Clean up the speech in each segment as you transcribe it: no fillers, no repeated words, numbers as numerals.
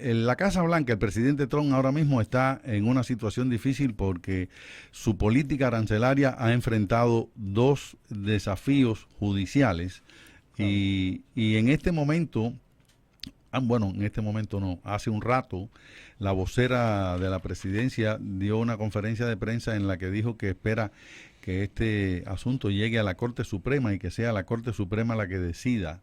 la Casa Blanca, el presidente Trump ahora mismo está en una situación difícil porque su política arancelaria ha enfrentado dos desafíos judiciales Claro. y en este momento, bueno, en este momento no, hace un rato, la vocera de la presidencia dio una conferencia de prensa en la que dijo que espera que este asunto llegue a la Corte Suprema y que sea la Corte Suprema la que decida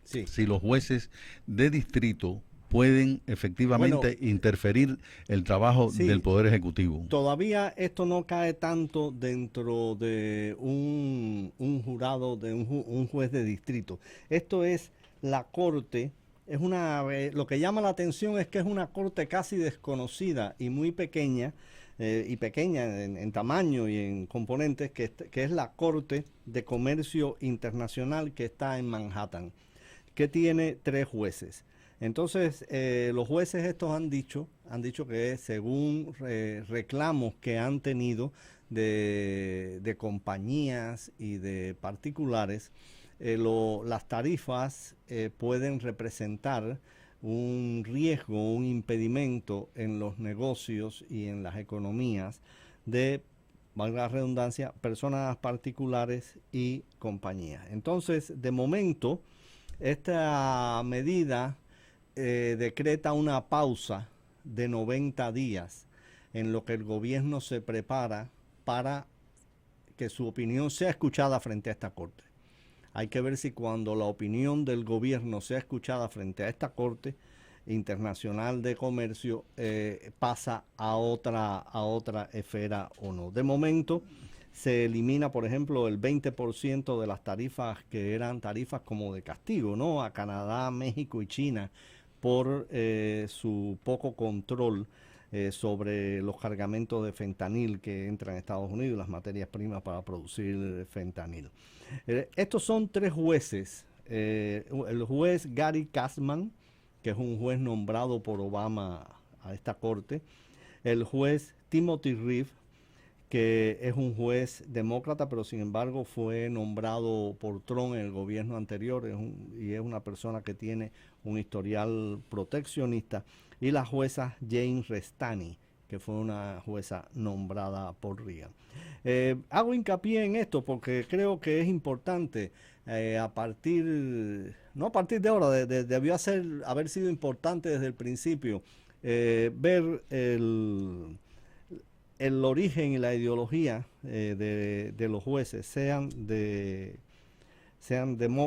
Sí. si los jueces de distrito pueden Bueno, efectivamente interferir el trabajo del sí, Poder Ejecutivo. todavía esto no cae tanto dentro de un jurado, de un juez de distrito. Esto es la corte, es lo que llama la atención es que es una corte casi desconocida y muy pequeña, y pequeña en tamaño y en componentes, que es la Corte de Comercio Internacional que está en Manhattan, que tiene 3 jueces. Entonces, los jueces estos han dicho que según reclamos que han tenido de compañías y de particulares, las tarifas pueden representar un riesgo, un impedimento en los negocios y en las economías de, valga la redundancia, personas particulares y compañías. Entonces, de momento, esta medida decreta una pausa de 90 días en lo que el gobierno se prepara para que su opinión sea escuchada frente a esta corte. Hay que ver si cuando la opinión del gobierno sea escuchada frente a esta Corte Internacional de Comercio pasa a otra esfera o no. De momento se elimina, por ejemplo, el 20% de las tarifas que eran tarifas como de castigo, ¿no? A Canadá, México y China por su poco control sobre los cargamentos de fentanil que entran a Estados Unidos, las materias primas para producir fentanil. Estos son 3 jueces. El juez Gary Kasman, que es un juez nombrado por Obama a esta corte. El juez Timothy Reeve, que es un juez demócrata, pero sin embargo fue nombrado por Trump en el gobierno anterior y es una persona que tiene un historial proteccionista. Y la jueza Jane Restani, que fue una jueza nombrada por Reagan. Hago hincapié en esto porque creo que es importante no a partir de ahora, debió haber sido importante desde el principio, ver el origen y la ideología de los jueces, sean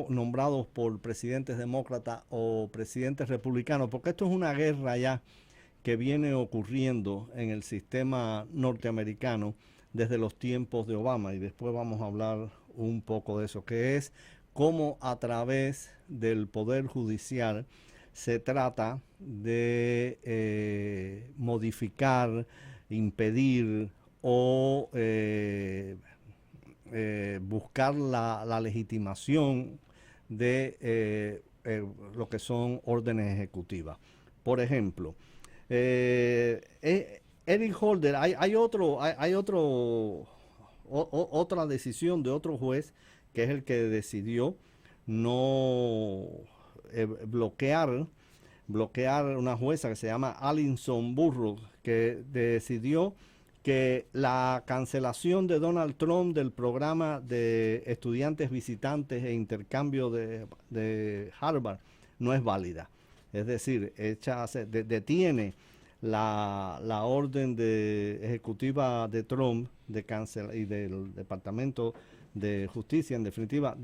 nombrados por presidentes demócratas o presidentes republicanos, porque esto es una guerra ya que viene ocurriendo en el sistema norteamericano desde los tiempos de Obama, y después vamos a hablar un poco de eso, que es cómo a través del Poder Judicial se trata de modificar, impedir o buscar la legitimación de lo que son órdenes ejecutivas. Por ejemplo, Eric Holder, otra decisión de otro juez que es el que decidió no bloquear una jueza que se llama Alison Burroughs, que decidió que la cancelación de Donald Trump del programa de estudiantes visitantes e intercambio de Harvard no es válida. Es decir, detiene la orden ejecutiva de Trump y del Departamento de Justicia, en definitiva,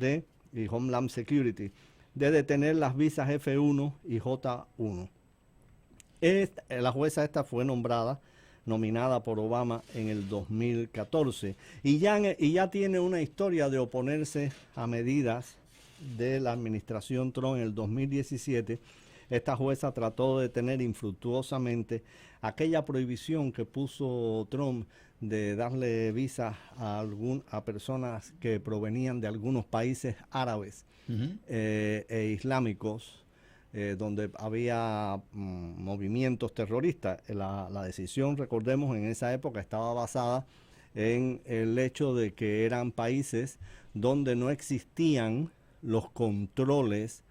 y Homeland Security, de detener las visas F1 y J1. La jueza esta fue nominada por Obama en el 2014 y ya tiene una historia de oponerse a medidas de la administración Trump. En el 2017 esta jueza trató de detener infructuosamente aquella prohibición que puso Trump de darle visas a personas que provenían de algunos países árabes e islámicos, donde había movimientos terroristas. La decisión, recordemos, en esa época estaba basada en el hecho de que eran países donde no existían los controles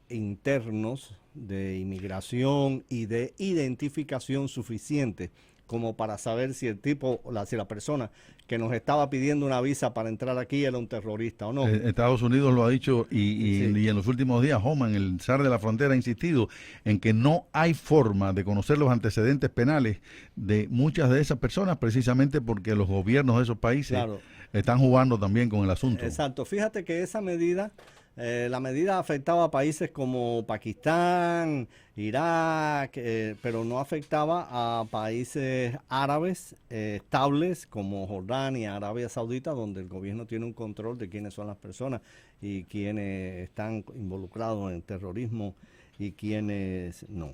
internos de inmigración y de identificación suficiente como para saber si el tipo, si la persona que nos estaba pidiendo una visa para entrar aquí era un terrorista o no. Estados Unidos lo ha dicho Sí. y en los últimos días Homan, el zar de la frontera, ha insistido en que no hay forma de conocer los antecedentes penales de muchas de esas personas, precisamente porque los gobiernos de esos países Claro. están jugando también con el asunto. Exacto. Fíjate que esa medida, la medida afectaba a países como Pakistán, Irak, pero no afectaba a países árabes estables como Jordania, Arabia Saudita, donde el gobierno tiene un control de quiénes son las personas y quiénes están involucrados en terrorismo y quiénes no.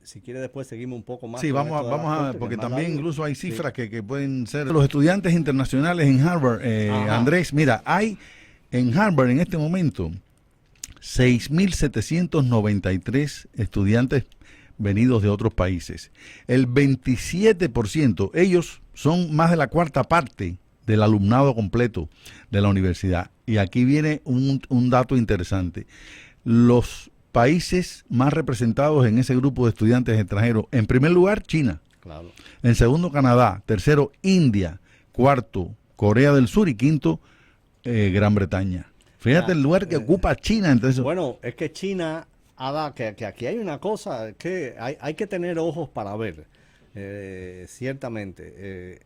Si quiere después seguimos un poco más. Sí, con vamos esto de las cortes, porque que es más también largo. incluso hay Sí. cifras que pueden ser. Los estudiantes internacionales en Harvard, Ajá. Andrés, mira, hay en Harvard en este momento 6.793 estudiantes venidos de otros países. El 27%, ellos son más de la cuarta parte del alumnado completo de la universidad. Y aquí viene un dato interesante. Los países más representados en ese grupo de estudiantes extranjeros, en primer lugar, China. Claro. En segundo, Canadá. Tercero, India. Cuarto, Corea del Sur. Y quinto, Gran Bretaña. Fíjate el lugar que ocupa China. Entonces, bueno, es que China, que aquí hay una cosa que hay que tener ojos para ver, ciertamente.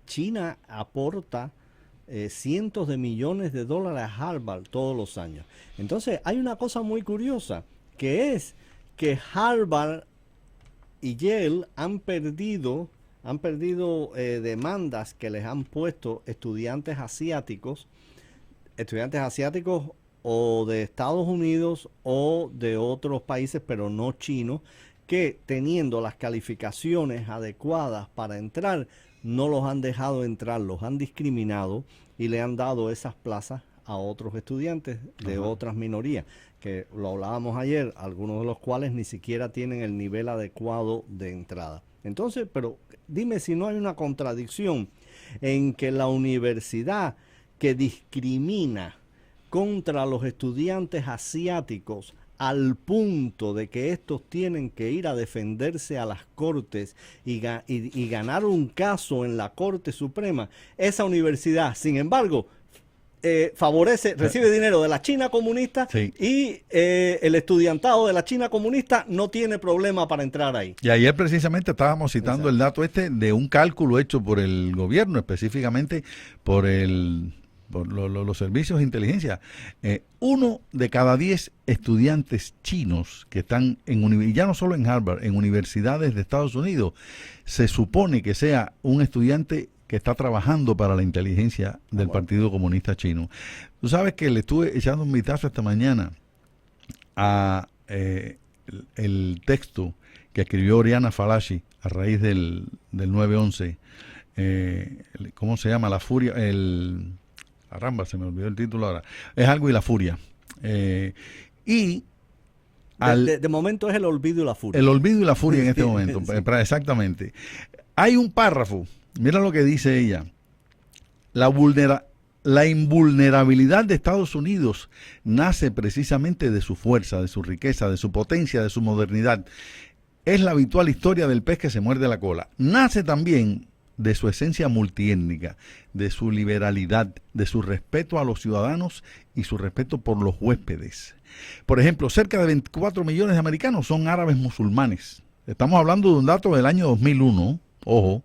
China aporta cientos de millones de dólares a Harvard todos los años. Entonces, hay una cosa muy curiosa, que es que Harvard y Yale han perdido demandas que les han puesto estudiantes asiáticos o de Estados Unidos o de otros países, pero no chinos, que teniendo las calificaciones adecuadas para entrar, no los han dejado entrar, los han discriminado y le han dado esas plazas a otros estudiantes de otras minorías, que lo hablábamos ayer, algunos de los cuales ni siquiera tienen el nivel adecuado de entrada. Entonces, pero dime si no hay una contradicción en que la universidad que discrimina contra los estudiantes asiáticos al punto de que estos tienen que ir a defenderse a las cortes y ganar un caso en la Corte Suprema, esa universidad, sin embargo, recibe dinero de la China comunista, sí. Y el estudiantado de la China comunista no tiene problema para entrar ahí. Y ayer precisamente estábamos citando el dato de un cálculo hecho por el gobierno, específicamente por los servicios de inteligencia. 1 de cada 10 estudiantes chinos que están y ya no solo en Harvard, en universidades de Estados Unidos, se supone que sea un estudiante que está trabajando para la inteligencia del Partido Comunista Chino. Tú sabes que le estuve echando un vistazo esta mañana a el texto que escribió Oriana Fallaci a raíz del 9/11. ¿Cómo se llama? La furia, caramba, se me olvidó el título ahora. Es algo y la furia. De momento es el olvido y la furia. El olvido y la furia en este momento. Sí. Exactamente. Hay un párrafo. Mira lo que dice ella. La invulnerabilidad de Estados Unidos nace precisamente de su fuerza, de su riqueza, de su potencia, de su modernidad. Es la habitual historia del pez que se muerde la cola. Nace también de su esencia multiétnica, de su liberalidad, de su respeto a los ciudadanos y su respeto por los huéspedes. Por ejemplo, cerca de 24 millones de americanos son árabes musulmanes. Estamos hablando de un dato del año 2001, ojo.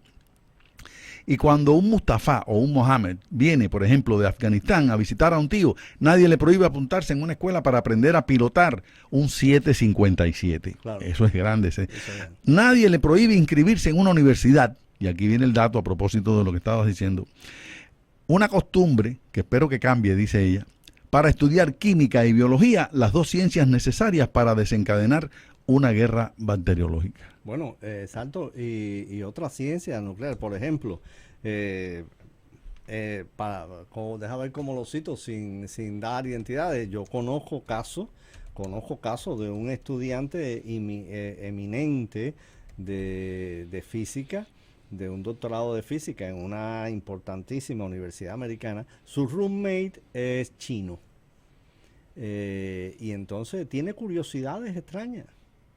Y cuando un Mustafa o un Mohammed viene, por ejemplo, de Afganistán a visitar a un tío, nadie le prohíbe apuntarse en una escuela para aprender a pilotar un 757. Claro. Eso es grande. Nadie le prohíbe inscribirse en una universidad. Y aquí viene el dato a propósito de lo que estabas diciendo. Una costumbre, que espero que cambie, dice ella, para estudiar química y biología, las dos ciencias necesarias para desencadenar una guerra bacteriológica. Bueno, exacto, y otra ciencia nuclear, por ejemplo, deja ver cómo lo cito sin dar identidades. Yo conozco casos de un estudiante eminente de física, de un doctorado de física en una importantísima universidad americana. Su roommate es chino. Y entonces tiene curiosidades extrañas.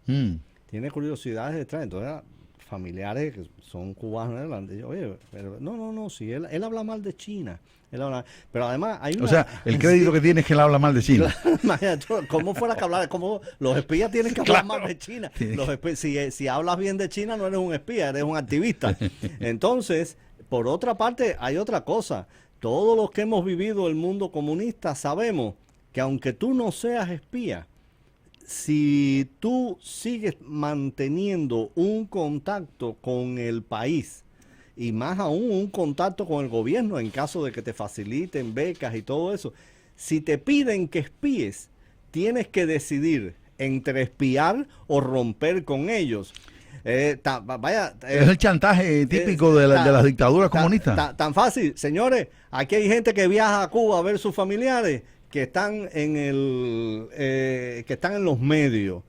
Mm. Tiene curiosidades extrañas. Entonces, familiares que son cubanos, le han dicho, oye, pero no, si él habla mal de China. Pero además hay una... O sea, el crédito que tiene es que él habla mal de China. Imagínate, ¿cómo fuera que hablar? ¿Cómo los espías tienen que hablar mal de China? Si hablas bien de China no eres un espía, eres un activista. Entonces, por otra parte, hay otra cosa. Todos los que hemos vivido el mundo comunista sabemos que aunque tú no seas espía, si tú sigues manteniendo un contacto con el país y más aún un contacto con el gobierno en caso de que te faciliten becas y todo eso, si te piden que espíes, tienes que decidir entre espiar o romper con ellos. Es el chantaje típico de las dictaduras comunistas. Tan fácil. Señores, aquí hay gente que viaja a Cuba a ver sus familiares que están que están en los medios,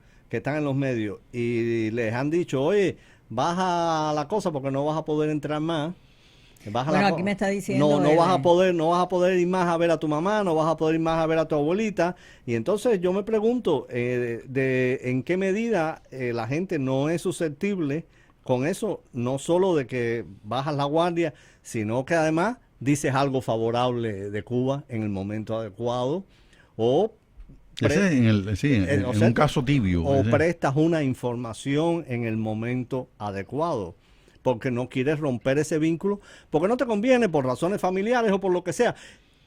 y les han dicho, oye, baja la cosa porque no vas a poder entrar más. Bueno, aquí me está diciendo... No vas a poder ir más a ver a tu mamá, no vas a poder ir más a ver a tu abuelita. Y entonces yo me pregunto en qué medida la gente no es susceptible con eso, no solo de que bajas la guardia, sino que además dices algo favorable de Cuba en el momento adecuado, o en un caso tibio. O prestas una información en el momento adecuado, porque no quieres romper ese vínculo, porque no te conviene por razones familiares o por lo que sea.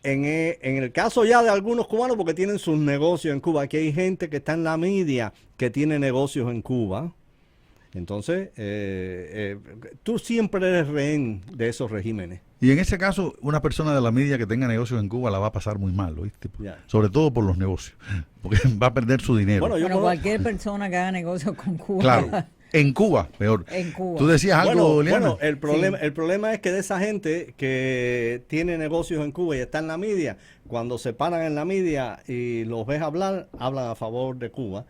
En el caso ya de algunos cubanos, porque tienen sus negocios en Cuba, aquí hay gente que está en la media que tiene negocios en Cuba. Entonces, tú siempre eres rehén de esos regímenes. Y en ese caso, una persona de la media que tenga negocios en Cuba la va a pasar muy mal, ¿oíste? Sobre todo por los negocios, porque va a perder su dinero. Bueno, cualquier persona que haga negocios con Cuba. Claro, en Cuba, peor. En Cuba. Tú decías algo, Liana. Bueno, el problema es que de esa gente que tiene negocios en Cuba y está en la media, cuando se paran en la media y los ves hablar, hablan a favor de Cuba.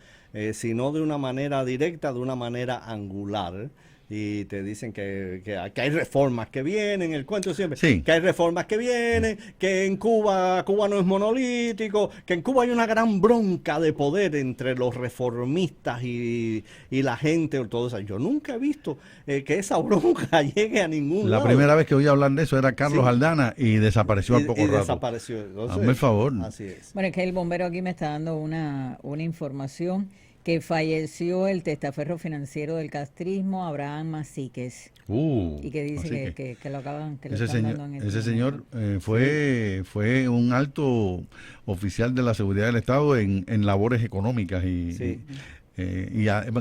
Sino de una manera directa, de una manera angular, y te dicen que hay reformas que vienen, el cuento siempre, que hay reformas que vienen, que en Cuba no es monolítico, que en Cuba hay una gran bronca de poder entre los reformistas y la gente, todo eso. Yo nunca he visto que esa bronca llegue a ningún lado. La primera vez que oí hablar de eso era Carlos Aldana y desapareció al poco rato. Desapareció. Entonces, hazme el favor. Así es. Bueno, es que el bombero aquí me está dando una información que falleció el testaferro financiero del castrismo, Abraham Masíquez. Y que dice que lo acaban de ese señor fue un alto oficial de la seguridad del Estado en labores económicas y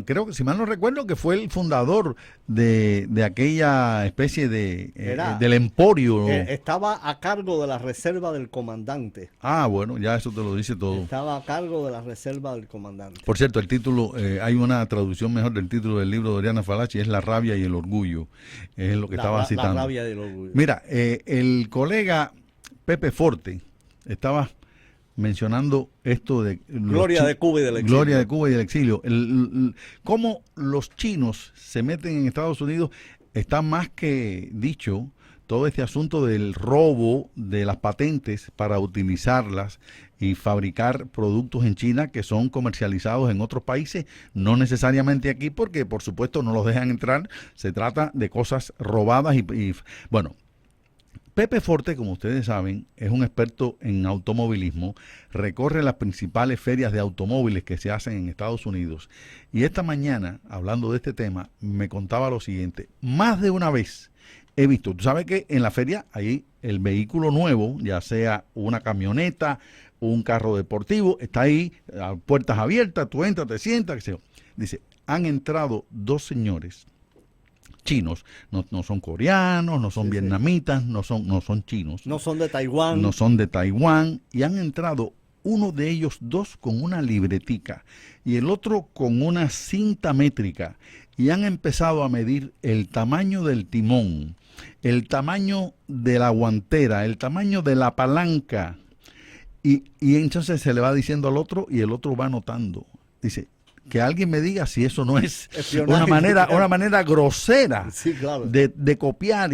creo que, si mal no recuerdo, que fue el fundador de aquella especie del emporio. Estaba a cargo de la reserva del comandante. Ah, bueno, ya eso te lo dice todo. Estaba a cargo de la reserva del comandante. Por cierto, el título, hay una traducción mejor del título del libro de Oriana Falachi, es La rabia y el orgullo. Es lo que estaba citando. La rabia y el orgullo. Mira, el colega Pepe Forte estaba mencionando esto de Gloria de Cuba y del exilio. Gloria de Cuba y del exilio. Cómo los chinos se meten en Estados Unidos, está más que dicho todo este asunto del robo de las patentes para utilizarlas y fabricar productos en China que son comercializados en otros países, no necesariamente aquí, porque por supuesto no los dejan entrar. Se trata de cosas robadas y bueno. Pepe Forte, como ustedes saben, es un experto en automovilismo, recorre las principales ferias de automóviles que se hacen en Estados Unidos. Y esta mañana, hablando de este tema, me contaba lo siguiente: más de una vez he visto, tú sabes que en la feria hay el vehículo nuevo, ya sea una camioneta, un carro deportivo, está ahí, a puertas abiertas, tú entras, te sientas, qué sé yo. Dice, han entrado dos señores chinos, no son coreanos, no son vietnamitas, no son chinos. No son de Taiwán. No son de Taiwán, y han entrado uno de ellos dos con una libretica y el otro con una cinta métrica, y han empezado a medir el tamaño del timón, el tamaño de la guantera, el tamaño de la palanca, y entonces se le va diciendo al otro y el otro va anotando. Dice, que alguien me diga si eso no es espionaje, una manera grosera sí, claro, de copiar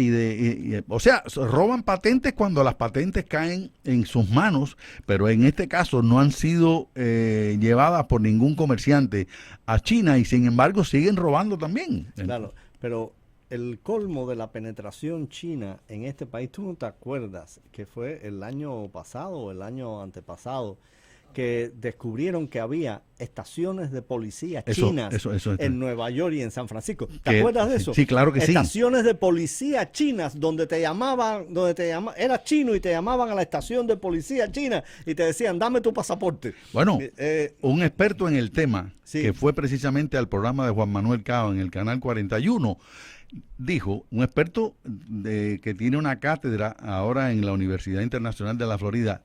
o sea, roban patentes cuando las patentes caen en sus manos, pero en este caso no han sido llevadas por ningún comerciante a China y sin embargo siguen robando también. Claro, pero el colmo de la penetración china en este país, ¿tú no te acuerdas que fue el año pasado o el año antepasado que descubrieron que había estaciones de policía chinas en Nueva York y en San Francisco? ¿Te acuerdas de eso? Sí, claro que sí. Estaciones de policía chinas donde te llamaban, eras chino y te llamaban a la estación de policía china y te decían, dame tu pasaporte. Bueno, un experto en el tema, sí, que fue precisamente al programa de Juan Manuel Cao en el Canal 41, dijo, un experto que tiene una cátedra ahora en la Universidad Internacional de la Florida,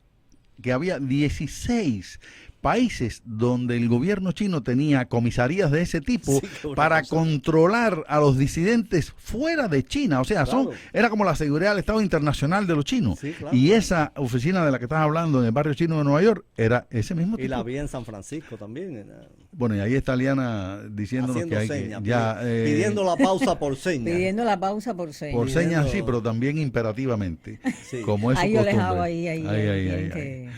que había 16 países donde el gobierno chino tenía comisarías de ese tipo para controlar a los disidentes fuera de China. O sea, era como la seguridad del Estado Internacional de los chinos. Sí, claro. Y esa oficina de la que estás hablando en el barrio chino de Nueva York era ese mismo tipo. Y la había en San Francisco también. Bueno, y ahí está Liana diciéndonos que hay señas, que pidiendo la pausa por señas. Pidiendo la pausa por señas. Por señas sí, pero también imperativamente. Sí. Como es su ahí yo costumbre. les hago ahí.